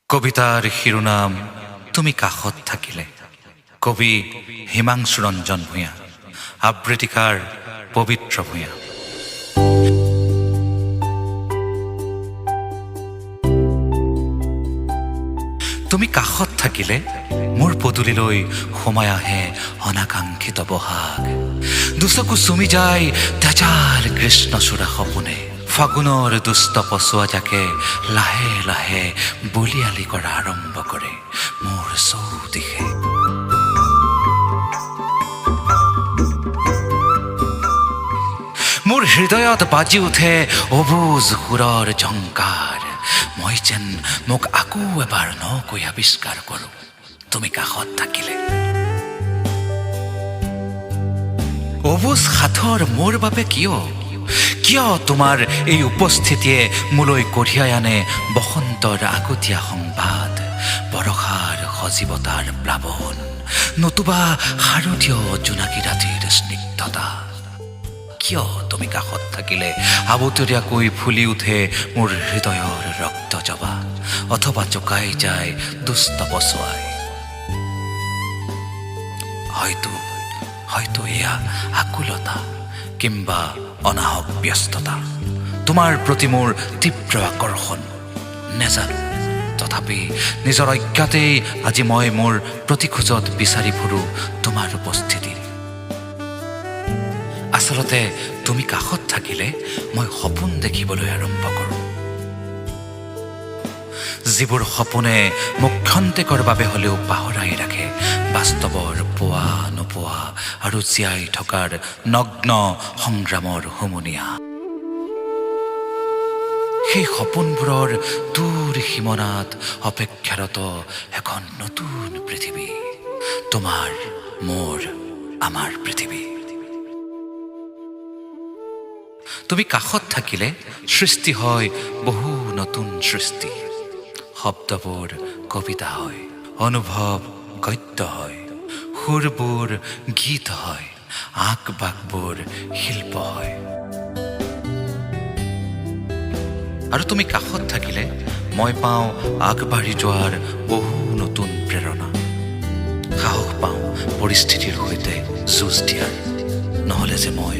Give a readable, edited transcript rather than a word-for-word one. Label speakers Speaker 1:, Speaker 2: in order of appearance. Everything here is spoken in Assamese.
Speaker 1: কবিতাৰ শিৰোনাম তুমি কাষত থাকিলে। কবি হিমাংশু ৰঞ্জন ভূঞা, আবৃত্তিকাৰ পবিত্ৰ ভূঞা। তুমি কাষত থাকিলে মোৰ পদূলিলৈ সোমাই আহে অনাকাংক্ষিত বহাগ। দুচকু চুমি যায় তেজাল কৃষ্ণচূড়া সপোনে। ফাগুনৰ দুষ্ট পচোৱা জাকে লাহে লাহে বলিয়ালি কৰা আৰম্ভ কৰে মোৰ চৌদিশে। মোৰ হৃদয়ত বাজি উঠে অবুজ সুৰৰ ঝংকাৰ। মই যেন মোক আকৌ এবাৰ নকৈ আৱিষ্কাৰ কৰোঁ তুমি কাষত থাকিলে। অবুজ সাথৰ মোৰ বাবে কিয় তোমাৰ এই উপস্থিতিয়ে মোলৈ কঢ়িয়াই আনে বসন্তৰ আগতীয়া সংবাদ, বৰষাৰ সজীৱতাৰ প্লাৱন, নতুবা শাৰদীয় জোনাকী ৰাতিৰ স্নিগ্ধতা। কিয় তুমি কাষত থাকিলে আবতৰীয়াকৈ ফুলি উঠে মোৰ হৃদয়ৰ ৰক্ত জবা, অথবা চকাই যায় দুষ্ট পচুৱাই। হয়তো এয়া আকুলতা কিম্বা অনাহক ব্যস্ততা, তোমাৰ প্ৰতি মোৰ তীব্ৰ আকৰ্ষণ নেজানো। তথাপি নিজৰ অজ্ঞাতেই আজি মই মোৰ প্ৰতি খোজত বিচাৰি ফুৰোঁ তোমাৰ উপস্থিতি। আচলতে তুমি কাষত থাকিলে মই সপোন দেখিবলৈ আৰম্ভ কৰোঁ, যিবোৰ সপোনে মোক ক্ষন্তেকৰ বাবে হ'লেও পাহৰাই ৰাখে বাস্তৱৰ পোৱা নোপোৱা আৰু জীয়াই থকাৰ নগ্ন সংগ্ৰামৰ হুমুনিয়া। সেই সপোনবোৰৰ দূৰ সীমনাত অপেক্ষাৰত এখন নতুন পৃথিৱী, তোমাৰ মোৰ আমাৰ পৃথিৱী। তুমি কাষত থাকিলে সৃষ্টি হয় বহু নতুন সৃষ্টি। শব্দবোৰ কবিতা হয়, অনুভৱ গদ্য হয়, সুৰবোৰ গীত হয়, আঁক বাকবোৰ শিল্প হয়। আৰু তুমি কাষত থাকিলে মই পাওঁ আগবাঢ়ি যোৱাৰ বহু নতুন প্ৰেৰণা। সাহস পাওঁ পৰিস্থিতিৰ সৈতে যুঁজ দিয়াৰ, নহ'লে যে মই